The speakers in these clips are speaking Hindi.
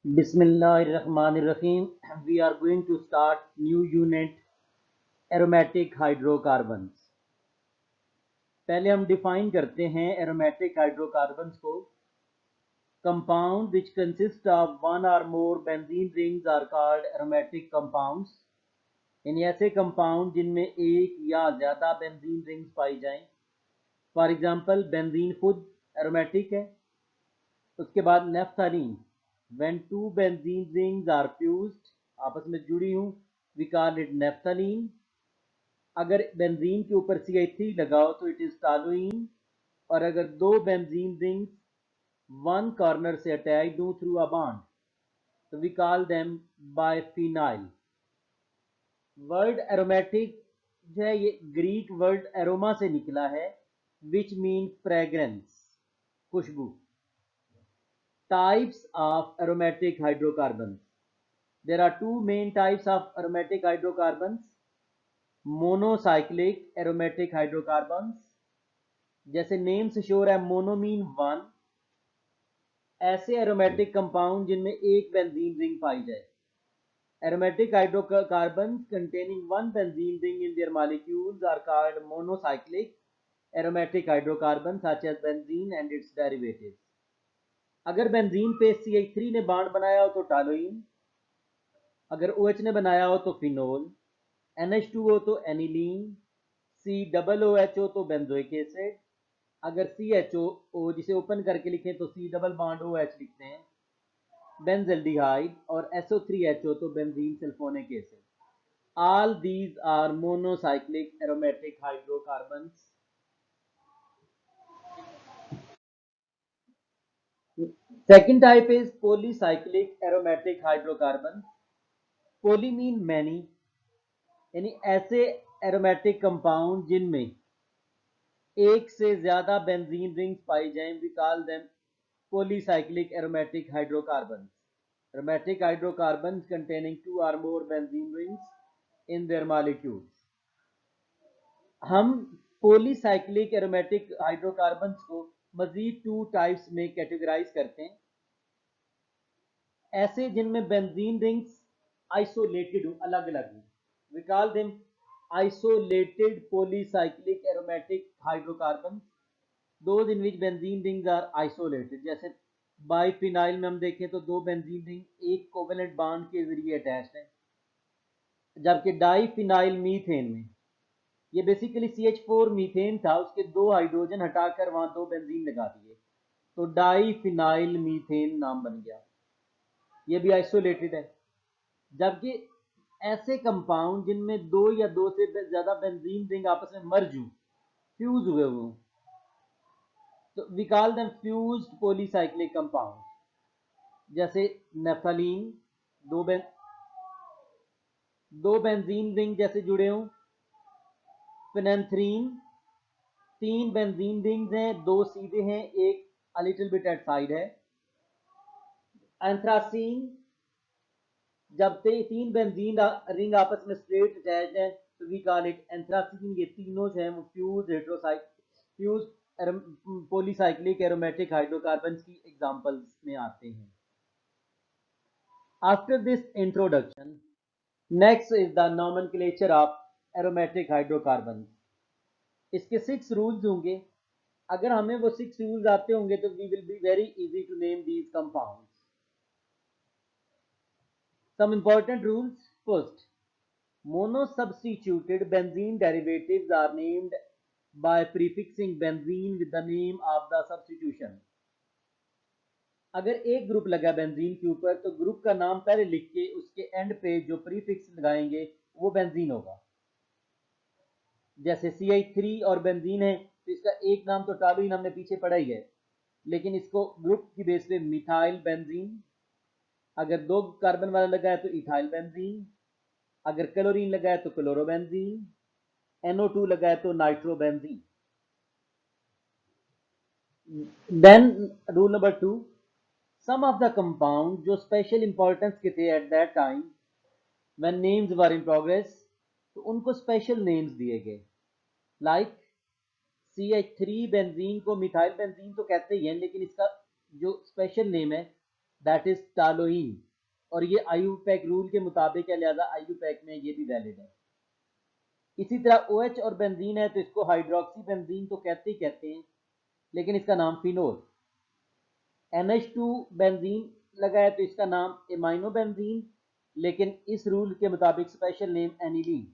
Bismillahirrahmanirrahim. We are going to start new unit aromatic hydrocarbons. पहले हम डिफाइन करते हैं aromatic hydrocarbons को. Compound which consist of one or more benzene rings are called aromatic compounds. यानी ऐसे कंपाउंड जिनमें एक या ज़्यादा बेंजीन रिंग्स पाई जाएं. फॉर एग्जांपल बेंजीन खुद एरोमेटिक है. उसके बाद naphthalene, when two benzene rings are fused, आपस में जुड़ी हूँ, we call it naphthalene. अगर बेंजीन के ऊपर CH3 लगाओ तो इट इज टॉलुइन. और अगर दो बेंजीन रिंग्स वन कॉर्नर से अटैच दूं थ्रू अ बॉन्ड तो we call them biphenyl. Word aromatic जो है ये ग्रीक वर्ड एरोमा से निकला है, विच मीन फ्रेग्रेंस, खुशबू. Types of aromatic hydrocarbons. There are two main types of aromatic hydrocarbons. Monocyclic aromatic hydrocarbons, जैसे नेम से श्योर है मोनो मीन वन. ऐसे एरोमेटिक कंपाउंड जिनमें एक बेंजीन रिंग पाई जाए. Aromatic hydrocarbons containing one benzene ring in their molecules are called monocyclic aromatic hydrocarbons such as benzene and its derivatives. अगर बेंजीन पे CH3 ने बॉन्ड बनाया हो तो टॉलुइन, अगर OH ने बनाया हो तो फिनोल, NH2 हो तो एनिलीन, COOH हो तो बेंजोइक एसिड, अगर CHO जिसे ओपन करके लिखें तो C डबल बॉन्ड OH लिखते हैं, बेंजल्डिहाइड, और SO3H तो benzene sulphonic acid. All these are monocyclic aromatic hydrocarbons. Second type is polycyclic aromatic hydrocarbons. Poly mean many, यानी ऐसे एरोमेटिक कंपाउंड जिनमें एक से ज्यादा बेंजीन रिंग्स पाई जाएं, we call them polycyclic aromatic hydrocarbons. Aromatic hydrocarbons containing two or more benzene rings in their molecules. हम polycyclic aromatic hydrocarbons को मजीद टू टाइप्स में कैटेगराइज करते हैं. ऐसे जिनमें बेंजीन रिंग्स आइसोलेटेड हो, अलग अलग हो, we call them isolated polycyclic aromatic hydrocarbons. Those in which benzene rings are isolated. जैसे बाइफिनाइल में हम देखें तो दो बेंजीन रिंग एक कोवेलेंट बॉन्ड के जरिए अटैच्ड हैं, जबकि डाइफिनाइल मीथेन में ये बेसिकली CH4 मीथेन था, उसके दो हाइड्रोजन हटाकर वहां दो बेंजीन लगा दिए तो डाइफिनाइल मीथेन नाम बन गया. ये भी आइसोलेटेड है. जबकि ऐसे कंपाउंड जिनमें दो या दो से ज्यादा बेंजीन रिंग आपस में मर्ज हो, फ्यूज हुए हो, तो we call them fused polycyclic compound. जैसे नेफ्थलीन, दो बेंजीन रिंग जैसे जुड़े हों. फिनेंथ्रीन, तीन बेंजीन रिंग्स हैं, दो सीधे हैं, एक a little bit at side है. एंथ्रासीन, जब तीन बेंजीन रिंग आपस में स्ट्रेट अटैच है तो वी कॉल इट एंथ्रासीन. ये तीनों जो है वो फ्यूज पॉलीसाइक्लिक एरोमेटिक हाइड्रोकार्बन की एग्जांपल्स में आते हैं. After this introduction, next is the nomenclature of aromatic hydrocarbon. इसके 6 रूल्स होंगे. अगर हमें वो 6 रूल्स आते होंगे तो we will be very easy to name these compounds. Some important rules. First, monosubstituted benzene derivatives are named by prefixing benzene with the name of the substitution. अगर एक ग्रुप लगा बेंजीन के ऊपर तो ग्रुप का नाम पहले लिख के उसके एंड पे जो प्रीफिक्स लगाएंगे वो बेंजीन होगा. जैसे CH3 और बेंजीन है तो इसका एक नाम तो टॉलुइन हमने पीछे पढ़ा ही है, लेकिन इसको ग्रुप की बेस पे मिथाइल बेंजीन. अगर दो कार्बन वाला लगा है तो इथाइल बेंजीन, अगर क्लोरीन लगा है तो क्लोरोबेंजीन, NO2 लगा है तो nitrobenzene. Then rule number 2, some of the compound जो स्पेशल इंपॉर्टेंस के थे at that time when names were in progress, तो उनको स्पेशल नेम्स दिए गए. लाइक CH3 बेंजीन को मिथाइल बेंजीन तो कहते ही हैं, लेकिन इसका जो स्पेशल नेम है दैट इज टालोइन, और ये आईयूपैक रूल के मुताबिक है, लिहाजा आईयूपैक में ये भी वैलिड है। इसी तरह OH और बेंजीन है तो इसको हाइड्रोक्सी बेंजीन तो कहते ही कहते हैं, लेकिन इसका नाम फिनोल। NH2 बेंजीन लगा है तो इसका नाम एमाइनो बेंजीन, लेकिन इस रूल के मुताबिक स्पेशल नेम एनिलीन।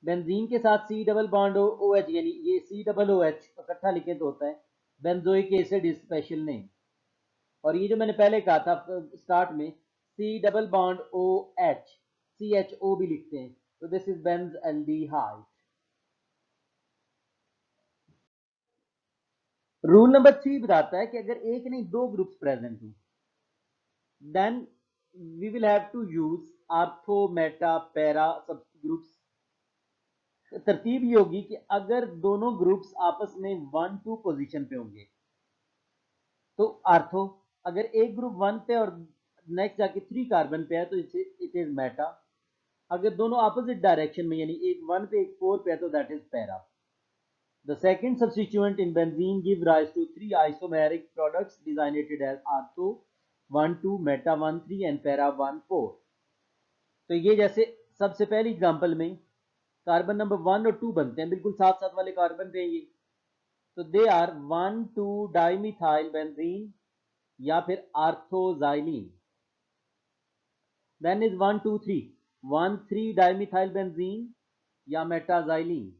बेंजीन के साथ C डबल बॉन्ड OH, यानी ये C डबल OH इकट्ठा लिखे तो होता है benzoic acid is special name. और ये जो मैंने पहले कहा था स्टार्ट में, C double bond OH CHO भी लिखते हैं, तो this is benzaldehyde. Rule number 3 बताता है कि अगर एक नहीं दो ग्रुप्स प्रेजेंट हो, then we will have to use ortho meta para sub groups. तरतीब ये होगी कि अगर दोनों ग्रुप्स आपस में 1-2 पोजीशन पे होंगे तो आर्थो, अगर एक ग्रुप 1 पे और नेक्स्ट जाके 3 कार्बन पे है तो इट इज मेटा, अगर दोनों अपोजिट डायरेक्शन में यानी एक 1 पे एक 4 पे है तो that is para. The second substituent in benzene give rise to 3 isomeric products designated as ortho 1,2, meta 1,3 and para 1,4। तो ये जैसे सबसे पहली एग्जांपल में कार्बन नंबर 1 और 2 बनते हैं, बिल्कुल साथ साथ वाले कार्बन पे ये, तो दे आर 1,2 डाइमिथाइल बेंजीन या फिर आर्थोजाइलिन। देन इज 1,2,3 1,3 डाइमिथाइल बेंजीन या मेटाजाइलिन,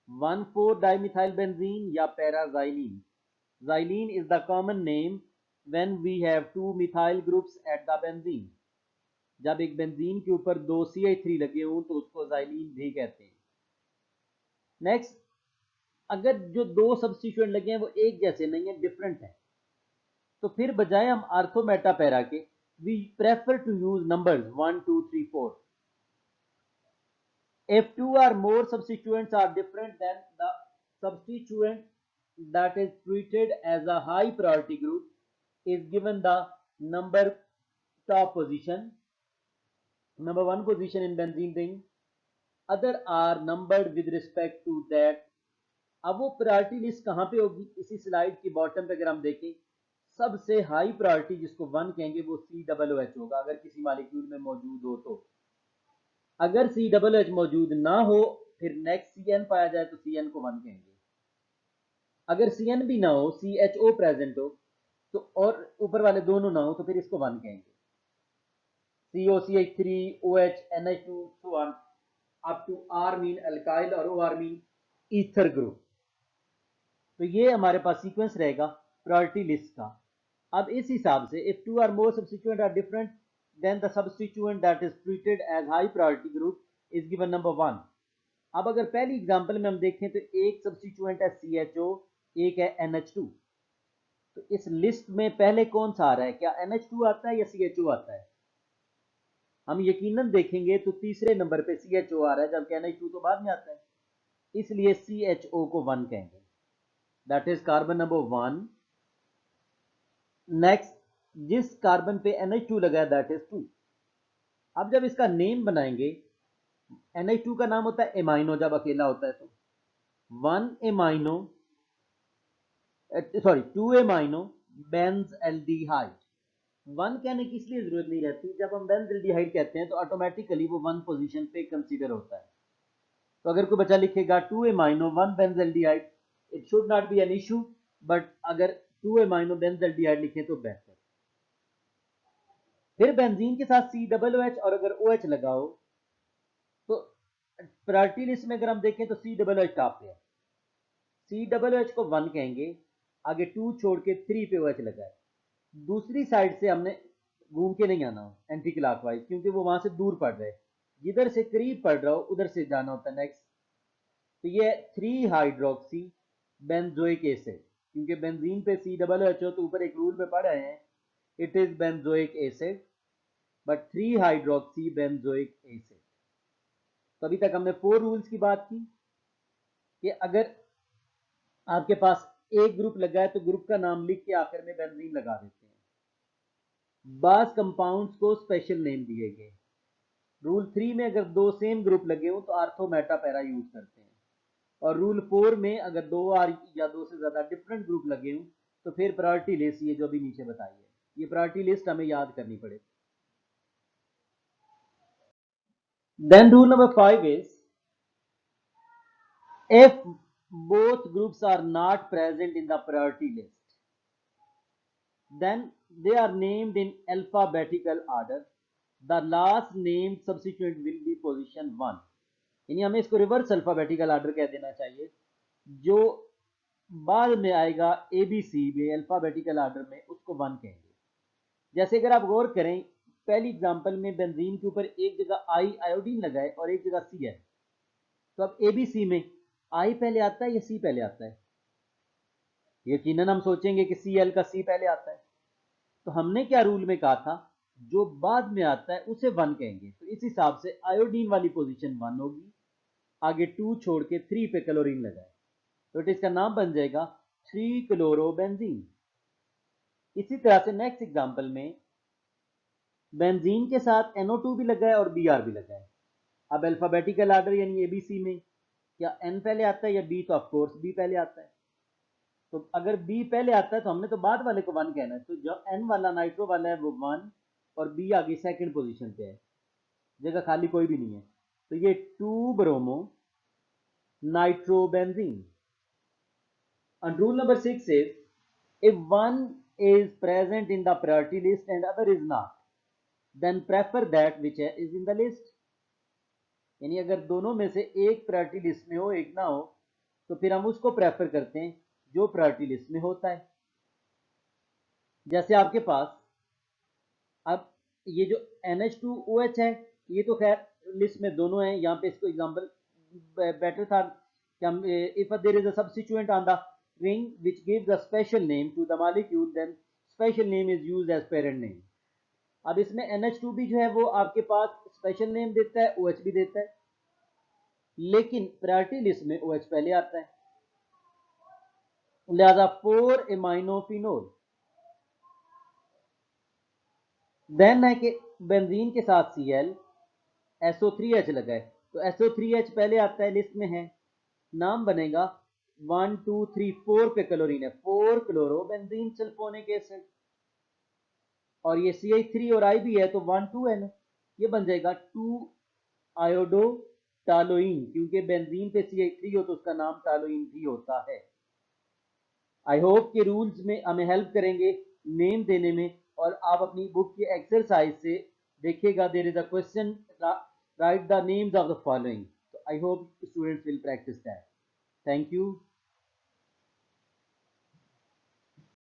1,4 डाइमिथाइल बेंजीन या पैराजाइलिन। Xylene is the common name when we have two methyl groups at the benzene। जब एक बेंजीन के ऊपर 2 CH3 लगे हों तो उसको xylene भी कहते हैं। नेक्स्ट, अगर जो दो सब्स्टिट्यूएंट लगे हैं वो एक जैसे नहीं है, डिफरेंट है, तो फिर बजाय हम आर्थो मेटा पैरा के we prefer to use numbers 1, 2, 3, 4। If two or more substituents are different, then the substituent that is treated as a high priority group is given the number top position, number 1 position in benzene ring, other are numbered with respect to that। अब वो प्रायोरिटी लिस्ट कहाँ पे होगी, इसी स्लाइड की बॉटम पे अगर हम देखें, सबसे हाई प्रायोरिटी जिसको 1 कहेंगे वो COOH होगा अगर किसी मॉलिक्यूल में मौजूद हो तो। अगर COOH मौजूद ना हो फिर नेक्स्ट CN पाया जाए तो CN को 1 कहेंगे। अगर CN भी ना हो, CHO प्रेजेंट हो तो और ऊपर वाले दोनों ना हो तो फिर इसको 1 कहेंगे। COCH3 OH NH2 so on up to R mean alkyl और OR मीन ईथर ग्रुप। तो ये हमारे पास सीक्वेंस रहेगा प्रायोरिटी लिस्ट का। अब इस हिसाब से if two or more substituent are different than the substituent that is treated as high priority group is given number 1। अब अगर पहली एग्जांपल में हम देखें तो एक सब्स्टिट्यूएंट है CHO, एक है NH2, तो इस लिस्ट में पहले कौन सा आ रहा है, क्या NH2 आता है या CHO आता है? हम यकीनन देखेंगे तो तीसरे नंबर पे CHO आ रहा है जबकि NH2 तो बाद में आता है, इसलिए CHO को 1 कहेंगे, that is carbon number 1। Next, जिस कार्बन पे NH2 लगा है दैट इज 2। अब जब इसका नेम बनाएंगे, NH2 का नाम होता है एमाइनो जब अकेला होता है तो 2 एमाइनो बेंजल्डिहाइड। 1 कहने की इसलिए जरूरत नहीं रहती, जब हम बेंजल्डिहाइड कहते हैं तो ऑटोमेटिकली वो 1 पोजीशन पे कंसीडर होता है। तो अगर कोई बच्चा लिखेगा 2 amino 1 benzaldehyde, it should not be an issue, but अगर 2 एमाइनो बेंजल्डिहाइड लिखें तो बेहतर। फिर बेंजीन के साथ COOH और अगर OH लगा हो तो प्रायोरिटी लिस्ट में अगर हम देखें तो COOH टॉप पे है, COOH को 1 कहेंगे, आगे 2 छोड़ के 3 पे OH लगा है। दूसरी साइड से हमने घूम के नहीं आना एंटी क्लॉकवाइज, क्योंकि वो वहां से दूर पड़ रहा है, जिधर से करीब पड़ रहा हो उधर से जाना होता है। नेक्स्ट, तो ये 3 हाइड्रोक्सी बेंजोइक एसिड, क्योंकि बेंजीन पे COOH हो तो ऊपर एक रूल पे पढ़ रहे हैं it is benzoic acid, but 3 hydroxy benzoic acid. तो अभी तक हमने 4 रूल्स की बात की कि अगर आपके पास एक ग्रुप लगा है तो ग्रुप का नाम लिख के आखिर में बेंजीन लगा देते हैं। बास कंपाउंड्स को स्पेशल नेम दिए गए। रूल 3 में अगर 2 सेम ग्रुप लगे हो तो आर्थो मेटा पैरा यूज करते हैं, और रूल 4 में अगर 2 या 2 से ज्यादा डिफरेंट ग्रुप लगे हो तो फिर प्रायोरिटी लिस्ट ये जो भी नीचे बताई है, ये प्रायोरिटी लिस्ट हमें याद करनी पड़ेगी। Then rule number 5 is, if both groups are not present in the priority list, then they are named in alphabetical order. The last named substituent will be position 1. यानी हमें इसको रिवर्स अल्फाबेटिकल ऑर्डर कह देना चाहिए, जो बाद में आएगा ABC में अल्फाबेटिकल ऑर्डर में उसको 1 कहेंगे। जैसे अगर आप गौर करें, पहली एग्जांपल में बेंजीन के ऊपर एक जगह आयोडीन लगा है और एक जगह Cl, तो अब ABC में I पहले आता है या C पहले आता है? यकीनन हम सोचेंगे कि Cl का C पहले आता है। तो हमने क्या रूल में कहा था, जो बाद में आता है उसे 1 कहेंगे। तो इस हिसाब से आयोडीन वाली पोजीशन 1 होगी, आगे 2 छोड़ के 3 पे क्लोरीन लगाए, तो इसका नाम बन जाएगा 3 क्लोरोबेंजीन। इसी तरह से नेक्स्ट एग्जांपल में बेंजीन के साथ NO2 भी लगा है और Br भी लगा है। अब अल्फाबेटिकल ऑर्डर यानी ABC में क्या N पहले आता है या B? तो ऑफ कोर्स B पहले आता है। तो अगर B पहले आता है तो हमने तो बाद वाले को 1 कहना है, तो जो N वाला नाइट्रो वाला है वो 1 और B आगे सेकंड पोजीशन पे है, जगह खाली कोई भी नहीं है, तो ये 2 bromo nitrobenzene. And rule number 6 is, if one is present in the priority list and other is not, then prefer that which is in the list. यानी अगर दोनों में से एक प्रायोरिटी लिस्ट में हो एक ना हो, तो फिर हम उसको प्रेफर करते हैं जो प्रायोरिटी लिस्ट में होता है। जैसे आपके पास अब ये जो NH2OH है, ये तो खैर लिस्ट में दोनों हैं, यहाँ पे इसको एग्जांपल बेटर था कि हम if there is a substituent on the ring which gives a special name to the molecule, then special name is used as parent name. अब इसमें NH2 भी जो है वो आपके पास स्पेशल नेम देता है, OH भी देता है, लेकिन प्रायोरिटी लिस्ट में OH पहले आता है, लिहाजा 4 एमाइनोफिनोल। देन है कि बेंजीन के साथ Cl SO3H लगा है, तो SO3H पहले आता है, लिस्ट में है, नाम बनेगा 1 2 3 4 पे क्लोरीन है, 4 क्लोरोबेंजीन सल्फोनिक एसिड, और ये CH3 और I भी है तो 1 2 N, ये बन जाएगा 2 आयोडो टालोइन, क्योंकि बेंजीन पे CH3 हो तो उसका नाम टालोइन भी होता है। आई होप कि रूल्स में हमें हेल्प करेंगे नेम देने में, और आप अपनी बुक की एक्सरसाइज से देखिएगा, there is a question, write the names of the following. So I hope students will practice that. Thank you.